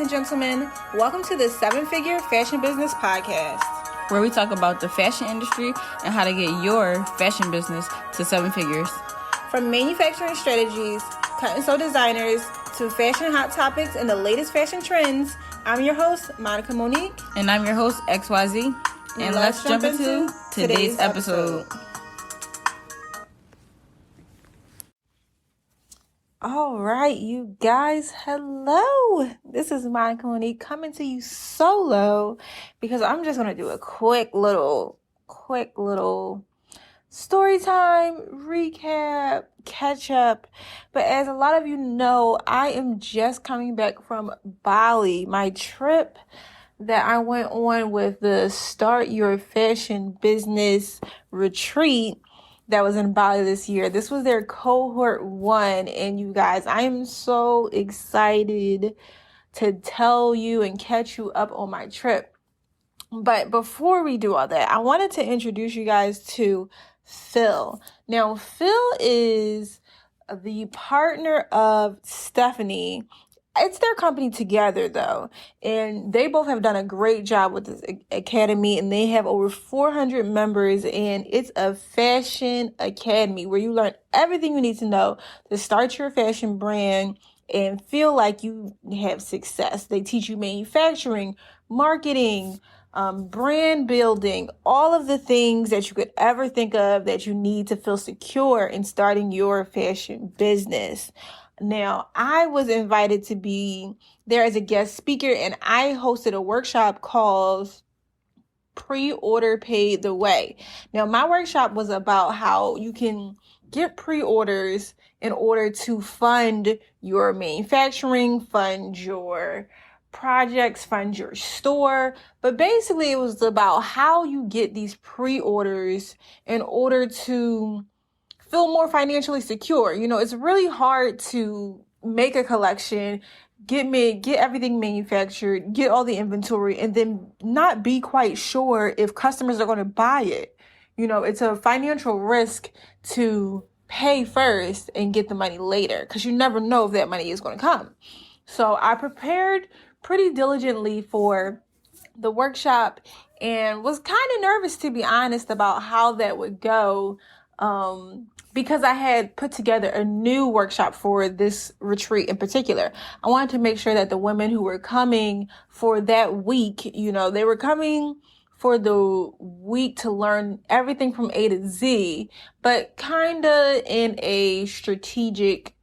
and gentlemen. Welcome to the 7-Figure Fashion Business Podcast, where we talk about the fashion industry and how to get your fashion business to 7 figures. From manufacturing strategies, cut and sew designers, to fashion hot topics and the latest fashion trends, I'm your host, Monica Monique. And I'm your host, XYZ. And let's jump into today's episode. All right, you guys, hello. This is Monica Monique coming to you solo because I'm just going to do a quick little story time, recap, catch up. But as a lot of you know, I am just coming back from Bali, my trip that I went on with the Start Your Fashion Business retreat that was in Bali this year. This was their cohort 1. And you guys, I am so excited to tell you and catch you up on my trip. But before we do all that, I wanted to introduce you guys to Phil. Now, Phil is the partner of Stephanie. It's their company together, though, and they both have done a great job with this academy, and they have over 400 members, and it's a fashion academy where you learn everything you need to know to start your fashion brand and feel like you have success. They teach you manufacturing, marketing, brand building, all of the things that you could ever think of that you need to feel secure in starting your fashion business. Now, I was invited to be there as a guest speaker, and I hosted a workshop called Pre-Order Paid the Way. Now, my workshop was about how you can get pre-orders in order to fund your manufacturing, fund your projects, fund your store. But basically, it was about how you get these pre-orders in order to feel more financially secure. You know, it's really hard to make a collection, get everything manufactured, get all the inventory, and then not be quite sure if customers are going to buy it. You know, it's a financial risk to pay first and get the money later because you never know if that money is going to come. So I prepared pretty diligently for the workshop and was kind of nervous, to be honest, about how that would go. Because I had put together a new workshop for this retreat in particular. I wanted to make sure that the women who were coming for that week, you know, they were coming for the week to learn everything from A to Z, but kind of in a strategic,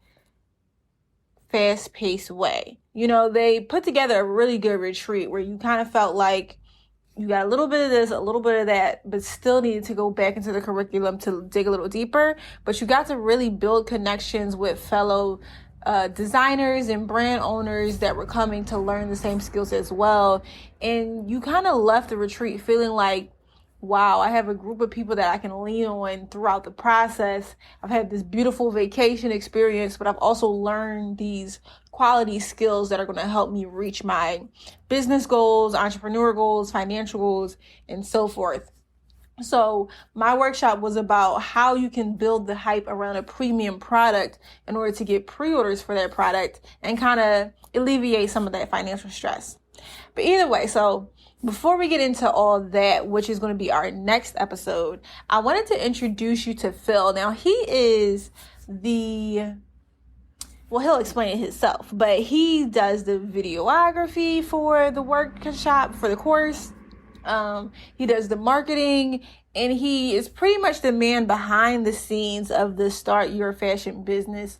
fast-paced way. You know, they put together a really good retreat where you kind of felt like you got a little bit of this, a little bit of that, but still needed to go back into the curriculum to dig a little deeper. But you got to really build connections with fellow designers and brand owners that were coming to learn the same skills as well. And you kind of left the retreat feeling like, wow, I have a group of people that I can lean on throughout the process. I've had this beautiful vacation experience, but I've also learned these quality skills that are going to help me reach my business goals, entrepreneur goals, financial goals, and so forth. So my workshop was about how you can build the hype around a premium product in order to get pre-orders for that product and kind of alleviate some of that financial stress. But either way, so before we get into all that, which is going to be our next episode, I wanted to introduce you to Phil. Now, he is he'll explain it himself, but he does the videography for the workshop, for the course. He does the marketing, and he is pretty much the man behind the scenes of the Start Your Fashion Business.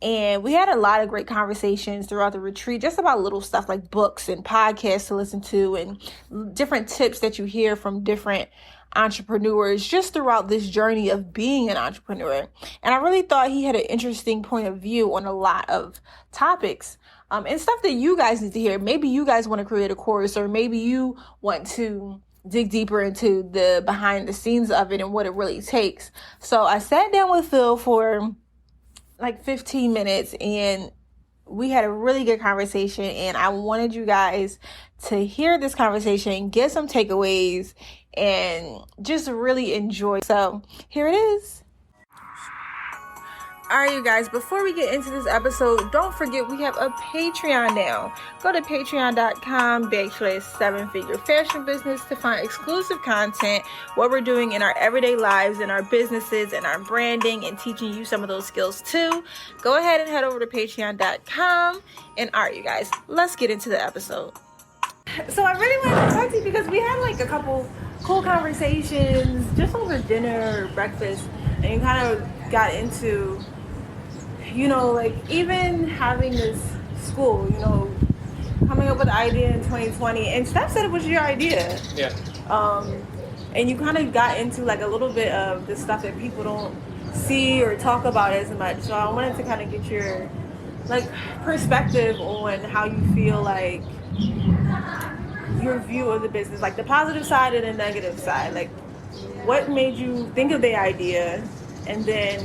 And we had a lot of great conversations throughout the retreat, just about little stuff like books and podcasts to listen to and different tips that you hear from different entrepreneurs just throughout this journey of being an entrepreneur. And I really thought he had an interesting point of view on a lot of topics and stuff that you guys need to hear. Maybe you guys want to create a course, or maybe you want to dig deeper into the behind the scenes of it and what it really takes. So I sat down with Phil for like 15 minutes and we had a really good conversation, and I wanted you guys to hear this conversation, get some takeaways, and just really enjoy. So here it is. All right, you guys, before we get into this episode, don't forget we have a Patreon now. Go to patreon.com/7figure fashion business to find exclusive content, what we're doing in our everyday lives, in our businesses, and our branding, and teaching you some of those skills too. Go ahead and head over to patreon.com. And all right, you guys, let's get into the episode. So I really wanted to talk to you because we had like a couple cool conversations just over dinner or breakfast, and you kind of got into, you know, like even having this school, you know, coming up with the idea in 2020, and Steph said it was your idea. Yeah. And you kind of got into like a little bit of the stuff that people don't see or talk about as much. So I wanted to kind of get your like perspective on how you feel like your view of the business, like the positive side and the negative side. Like what made you think of the idea, and then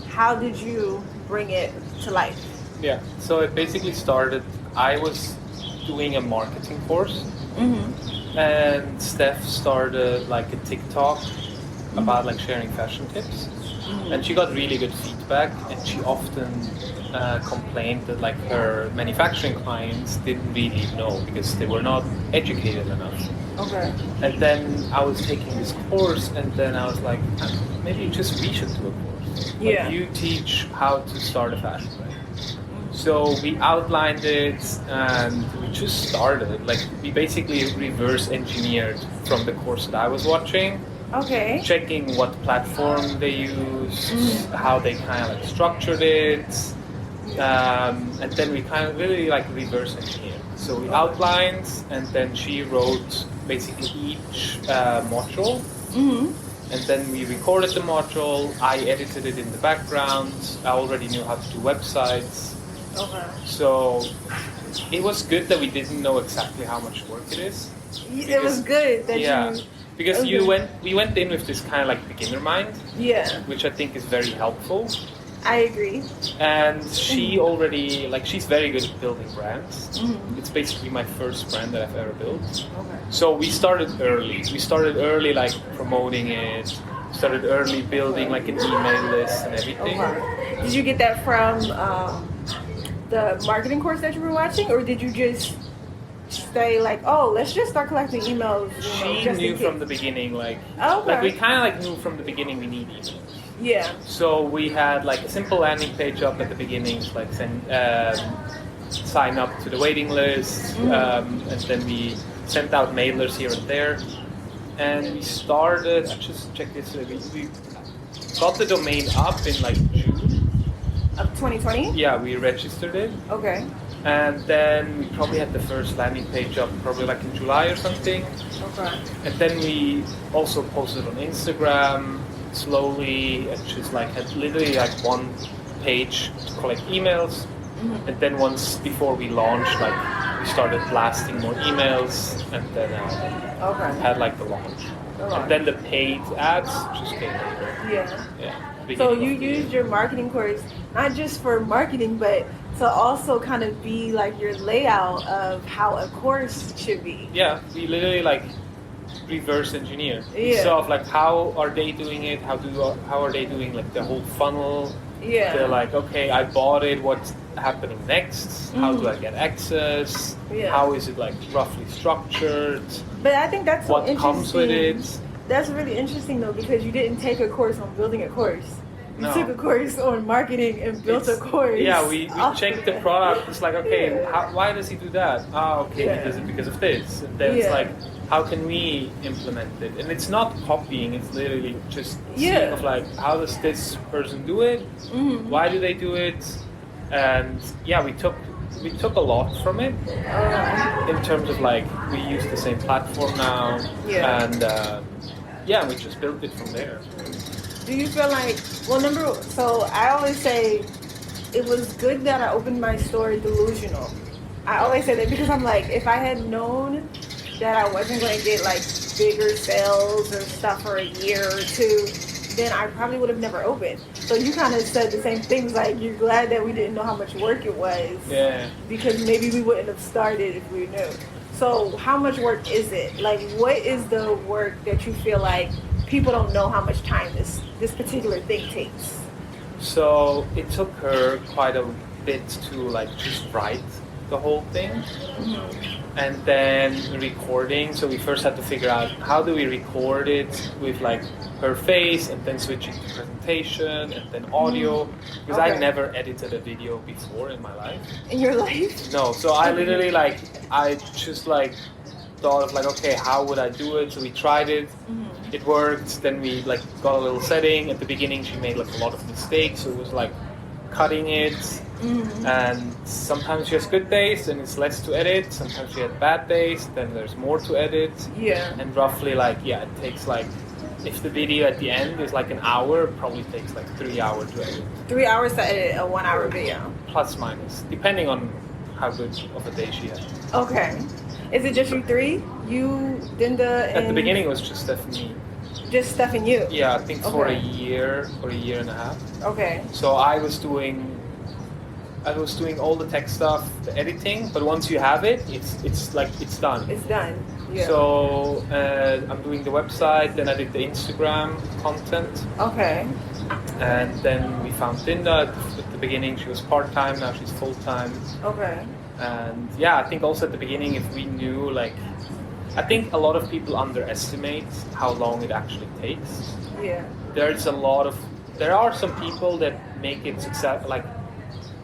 how did you bring it to life? Yeah, so it basically started, I was doing a marketing course, and Steph started like a TikTok about like sharing fashion tips, and she got really good feedback, and she often complained that like her manufacturing clients didn't really know because they were not educated enough. Okay. And then I was taking this course, and then I was like, maybe just we should do a course. Yeah. Like, you teach how to start a fashion brand. So we outlined it, and we just started. Like we basically reverse engineered from the course that I was watching. Okay. Checking what platform they use, how they kind of like structured it, and then we kind of really like reverse engineered. So we outlined, and then she wrote basically each module. And then we recorded the module, I edited it in the background, I already knew how to do websites. Okay. So it was good that we didn't know exactly how much work it is. It was good that you... Because we went in with this kind of like beginner mind, which I think is very helpful. I agree. And she already, like, she's very good at building brands. It's basically my first brand that I've ever built. Okay. So we started early. We started early, like, promoting it. Started early building, like, an email list and everything. Okay. Did you get that from the marketing course that you were watching? Or did you just say, like, oh, let's just start collecting emails? She knew from the beginning, like, okay. Like, we kind of, like, knew from the beginning we need emails. Yeah. So we had like a simple landing page up at the beginning, like sign up to the waiting list, and then we sent out mailers here and there. And we started, I just checked this, we got the domain up in like June. Of 2020? Yeah, we registered it. Okay. And then we probably had the first landing page up probably like in July or something. Okay. And then we also posted on Instagram. Slowly, and just like had literally like one page to collect emails, and then once before we launched, like we started blasting more emails, and then had like the launch. And then the paid ads just came later. Yeah. So you used your marketing course not just for marketing, but to also kind of be like your layout of how a course should be. Yeah, we literally like reverse engineer. So like how are they doing it? How are they doing like the whole funnel? Yeah. They're like, okay, I bought it. What's happening next? How do I get access? How is it like roughly structured? But I think that's what so comes with it. That's really interesting though, because you didn't take a course on building a course. You took a course on marketing and built a course. Yeah, we checked the product. It's like, okay, why does he do that? Okay, he does it because of this. And then it's like, how can we implement it? And it's not copying, it's literally just seeing of like, how does this person do it? Why do they do it? And we took a lot from it in terms of like, we use the same platform now, and we just built it from there. Do you feel like, so I always say it was good that I opened my store delusional. I always say that because I'm like, if I had known that I wasn't going to get like bigger sales or stuff for a year or two, then I probably would have never opened. So you kind of said the same things, like you're glad that we didn't know how much work it was. Yeah. Because maybe we wouldn't have started if we knew. So how much work is it? Like, what is the work that you feel like people don't know how much time this particular thing takes? So it took her quite a bit to like just write the whole thing. And then recording. So we first had to figure out how do we record it with like her face, and then switching to presentation, and then audio. Because I never edited a video before in my life. In your life? No. So I literally like, I just like thought of like, okay, how would I do it? So we tried it. It worked. Then we like got a little setting. At the beginning, she made like a lot of mistakes. So it was like cutting it. And sometimes she has good days and it's less to edit. Sometimes she had bad days, then there's more to edit. Yeah. And roughly like, it takes like, if the video at the end is like an hour, it probably takes like 3 hours to edit. 3 hours to edit a 1 hour video? Plus minus, depending on how good of a day she had. Okay. Is it just you three? You, Dinda, and... At the beginning it was just Stephanie. Just Steph and you? Yeah, I think for a year and a half. Okay. So I was doing all the tech stuff, the editing, but once you have it, it's done. It's done. Yeah. So I'm doing the website, then I did the Instagram content. Okay. And then we found Dinda. At the beginning she was part-time, now she's full-time. Okay. And I think also at the beginning, if we knew, like, I think a lot of people underestimate how long it actually takes. Yeah. There are some people that make it like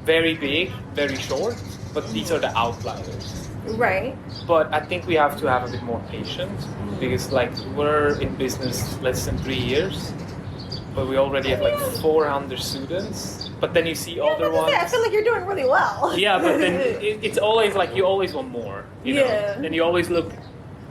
very big, very short, but these are the outliers. Right. But I think we have to have a bit more patience, because like we're in business less than 3 years, but we already have like 400 students. But then you see other ones. I feel like you're doing really well. Yeah, but then it's always like you always want more. You know? And you always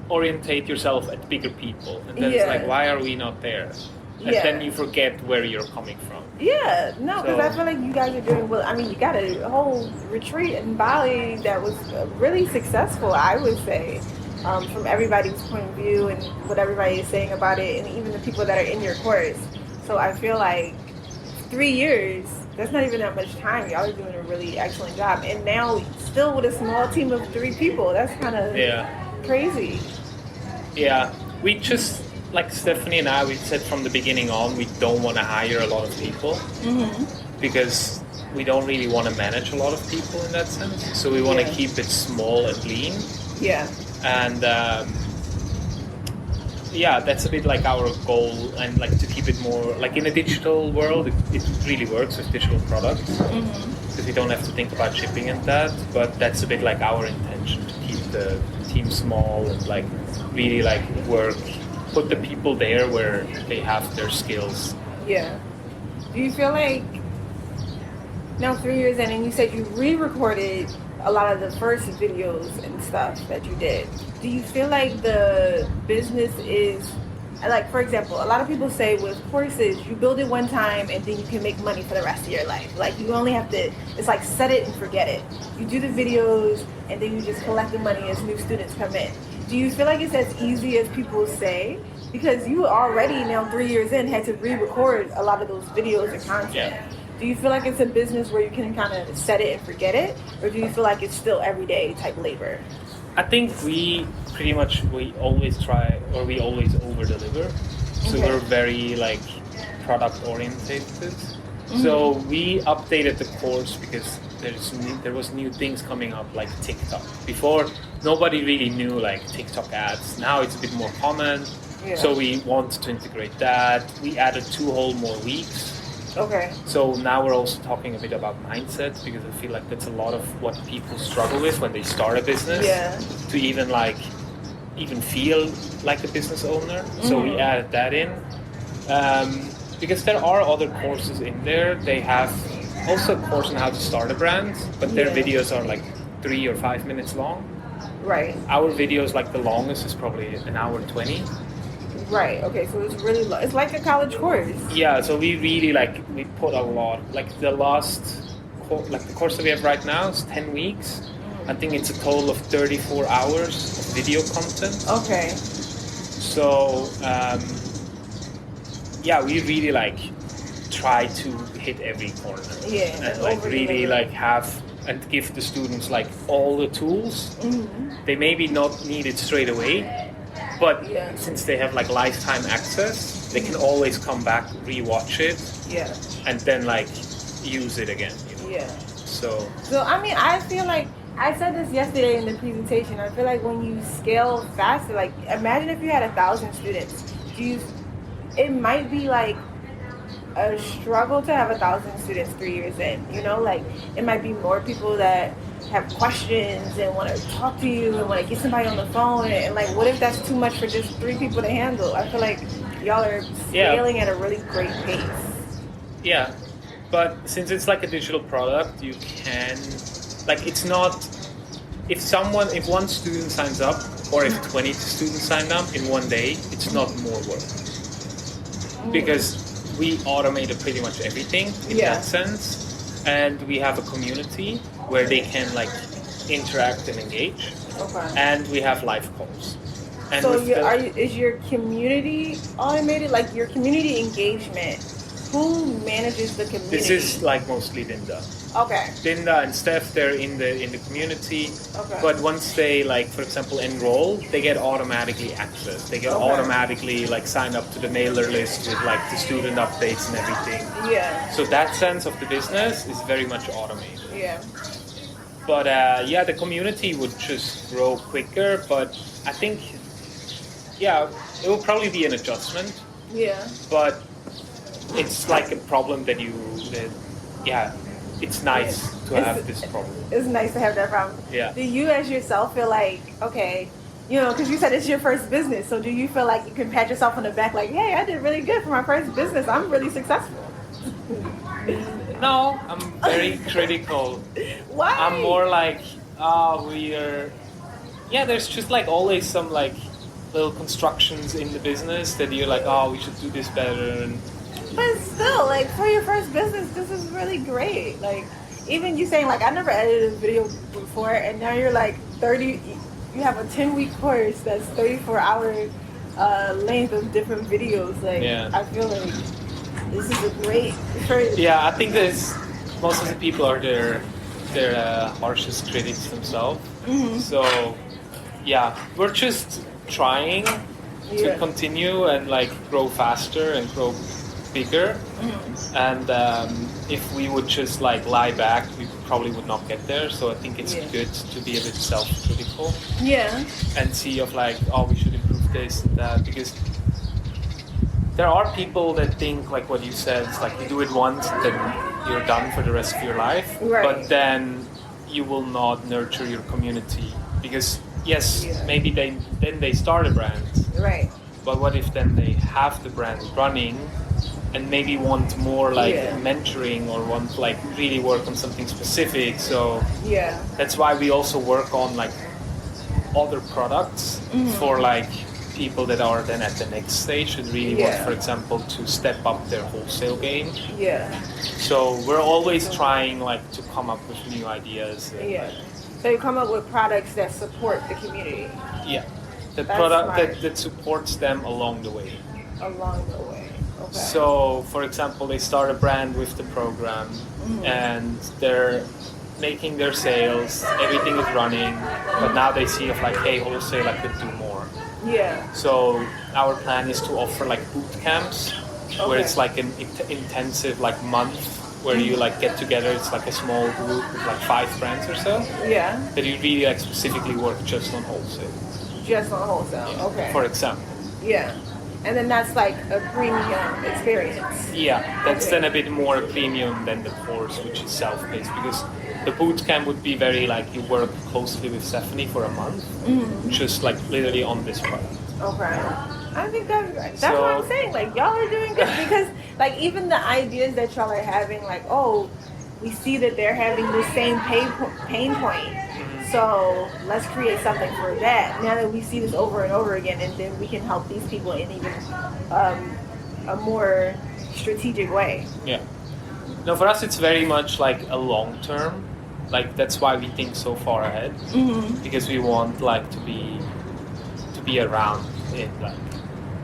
orientate yourself at bigger people, and then it's like, why are we not there? And then you forget where you're coming from. Yeah, no, because I feel like you guys are doing well. I mean, you got a whole retreat in Bali that was really successful, I would say, from everybody's point of view and what everybody is saying about it, and even the people that are in your course. So I feel like 3 years, that's not even that much time. Y'all are doing a really excellent job. And now, still with a small team of 3 people, that's kind of crazy. Yeah, we just... Like Stephanie and I, we said from the beginning on, we don't want to hire a lot of people because we don't really want to manage a lot of people in that sense. So we want to keep it small and lean. Yeah. And that's a bit like our goal, and like to keep it more like in a digital world. It really works with digital products because we don't have to think about shipping and that. But that's a bit like our intention, to keep the team small and like really like put the people there where they have their skills. Yeah. Do you feel like now 3 years in, and you said you re-recorded a lot of the first videos and stuff that you did, do you feel like the business is, like, for example, a lot of people say with courses, you build it one time and then you can make money for the rest of your life. Like, you only have to, it's like set it and forget it. You do the videos and then you just collect the money as new students come in. Do you feel like it's as easy as people say? Because you already now 3 years in had to re-record a lot of those videos and content. Yeah. Do you feel like it's a business where you can kind of set it and forget it? Or do you feel like it's still everyday type labor? I think we always try, or we always over-deliver. So we're very like product orientated. So we updated the course because there was new things coming up, like TikTok. Before, nobody really knew like TikTok ads. Now it's a bit more common. Yeah. So we want to integrate that. We added 2 whole more weeks. Okay. So now we're also talking a bit about mindset, because I feel like that's a lot of what people struggle with when they start a business. Yeah. To even feel like a business owner. So we added that in. Because there are other courses in there. They have also a course on how to start a brand, but their videos are like 3 or 5 minutes long. Right. Our videos, like the longest is probably 1 hour 20. Right. Okay. So it's really low. It's like a college course. Yeah. So we really we put a lot. Like the the course that we have right now is 10 weeks. I think it's a total of 34 hours of video content. Okay. So we really try to hit every corner. Yeah. And really have and give the students all the tools. They maybe not need it straight away. But since they have lifetime access, they can always come back, rewatch it, Yeah. and then like use it again. Yeah. So I mean, I feel like I said this yesterday in the presentation. I feel like when you scale faster, like imagine if you had 1,000 students. It might be like a struggle to have 1,000 students 3 years in. Like it might be more people that have questions and want to talk to you and want to get somebody on the phone. And like, what if that's too much for just 3 people to handle? I feel like y'all are scaling at a really great pace. Yeah, but since it's like a digital product, you can, like, it's not, if one student signs up, or if 20 students sign up in one day, it's not more work. Because we automated pretty much everything in that sense, and we have a community where they can like interact and engage, and we have live calls. And so is your community automated? Like your community engagement, who manages the community? This is like mostly Linda. Okay. Linda and Steph, they're in the community. Okay. But once they, like, for example, enroll, they get automatically access. They get automatically like signed up to the mailer list with like the student updates and everything. Yeah. So that sense of the business is very much automated. Yeah. But the community would just grow quicker. But I think, it will probably be an adjustment. Yeah. But it's like a problem it's nice to have this problem. It's nice to have that problem. Yeah. Do you as yourself feel like, okay, because you said it's your first business, so do you feel like you can pat yourself on the back like, hey, I did really good for my first business. I'm really successful. No, I'm very critical. Why? I'm more like, there's just like always some like little constructions in the business that you're like, we should do this better. But still, like, for your first business, this is really great. Like, even you saying, like, I never edited a video before, and now you're, like, you have a 10-week course that's 34-hour length of different videos. Like, I feel like this is a great... Yeah, I think most of the people are their harshest critics themselves. Mm-hmm. So, we're just trying to continue and, like, grow faster and grow bigger, and if we would just like lie back, we probably would not get there. So I think it's good to be a bit self-critical, and see of like, we should improve this and that, because there are people that think like what you said, it's like you do it once, then you're done for the rest of your life, but then you will not nurture your community, because maybe they start a brand, but what if then they have the brand running and maybe want more like mentoring, or want like really work on something specific? So that's why we also work on like other products for like people that are then at the next stage and really want, for example, to step up their wholesale game. So we're always trying like to come up with new ideas. So you come up with products that support the community. That supports them along the way. Okay. So, for example, they start a brand with the program, and they're making their sales, everything is running, but now they see of like, hey, wholesale, I could do more. So our plan is to offer like boot camps, where it's like an intensive like month, where you like get together. It's like a small group with like 5 brands or so. That you really like specifically work just on wholesale. Okay. For example. And then that's like a premium experience. That's then a bit more premium than the course, which is self-paced, because the boot camp would be very like you work closely with Stephanie for a month, just like literally on this product. I think that's what I'm saying. Like, y'all are doing good, because like even the ideas that y'all are having, like, we see that they're having the same pain point. So let's create something for that. Now that we see this over and over again, and then we can help these people in even a more strategic way. No, for us it's very much like a long term. Like that's why we think so far ahead, because we want like to be around in like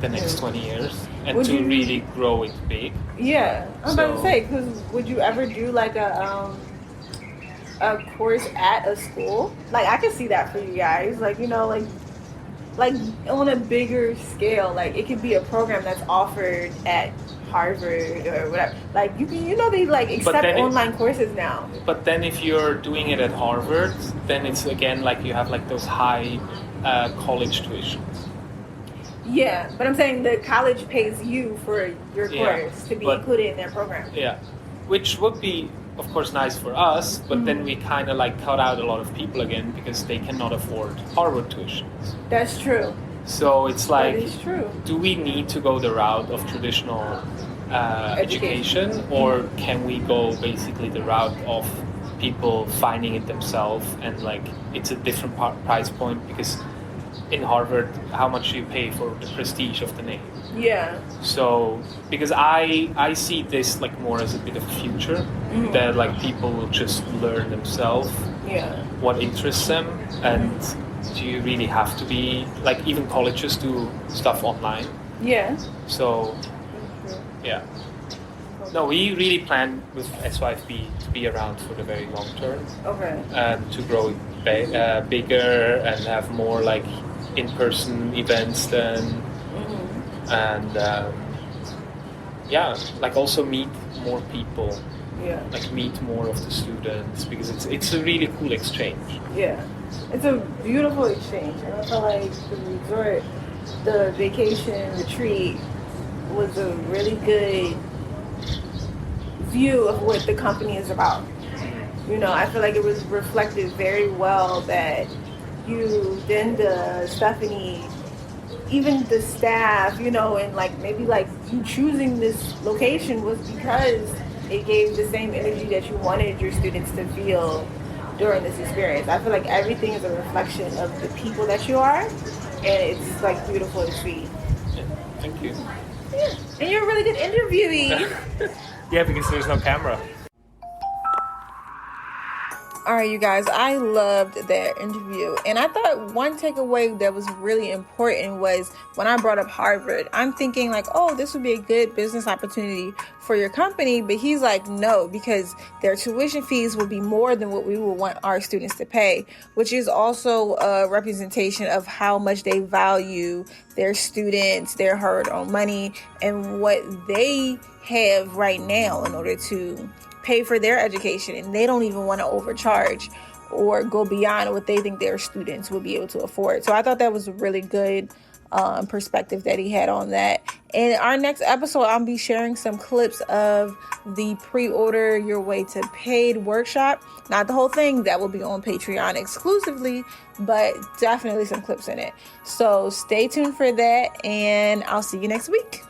the next 20 years and to really grow it big. I'm about to say, because would you ever do like a course at a school? Like I could see that for you guys, like, like on a bigger scale, like it could be a program that's offered at Harvard or whatever. Like they like accept online courses now. But then if you're doing it at Harvard, then it's again like you have like those high college tuitions. Yeah, but I'm saying the college pays you for your course to be included in their program. Yeah, which would be, of course, nice for us, but then we kind of like cut out a lot of people again because they cannot afford Harvard tuitions. That's true. So it's like, that is true. Do we need to go the route of traditional education, or can we go basically the route of people finding it themselves, and like it's a different price point because in Harvard, how much do you pay for the prestige of the name? Yeah. So, because I see this like more as a bit of a future, that like people will just learn themselves what interests them, and do you really have to be, like even colleges do stuff online. Yeah. So, yeah. No, we really plan with SYFB to be around for the very long term. Okay. And to grow bigger and have more like in-person events then. And like also meet more people. Yeah. Like meet more of the students, because it's a really cool exchange. Yeah. It's a beautiful exchange. And I feel like the resort, the vacation retreat was a really good view of what the company is about. You know, I feel like it was reflected very well that you, Dinda, Stephanie, even the staff, you know, and like maybe like you choosing this location was because it gave the same energy that you wanted your students to feel during this experience. I feel like everything is a reflection of the people that you are, and it's like beautiful to see. Yeah, thank you. Yeah. And you're a really good interviewee. Yeah, because there's no camera. All right, you guys, I loved that interview. And I thought one takeaway that was really important was when I brought up Harvard, I'm thinking like, oh, this would be a good business opportunity for your company. But he's like, no, because their tuition fees will be more than what we would want our students to pay, which is also a representation of how much they value their students, their hard-earned money, and what they have right now in order to pay for their education, and they don't even want to overcharge or go beyond what they think their students will be able to afford. So I thought that was a really good perspective that he had on that. In our next episode, I'll be sharing some clips of the pre-order your way to paid workshop. Not the whole thing, that will be on Patreon exclusively, but definitely some clips in it. So stay tuned for that, and I'll see you next week.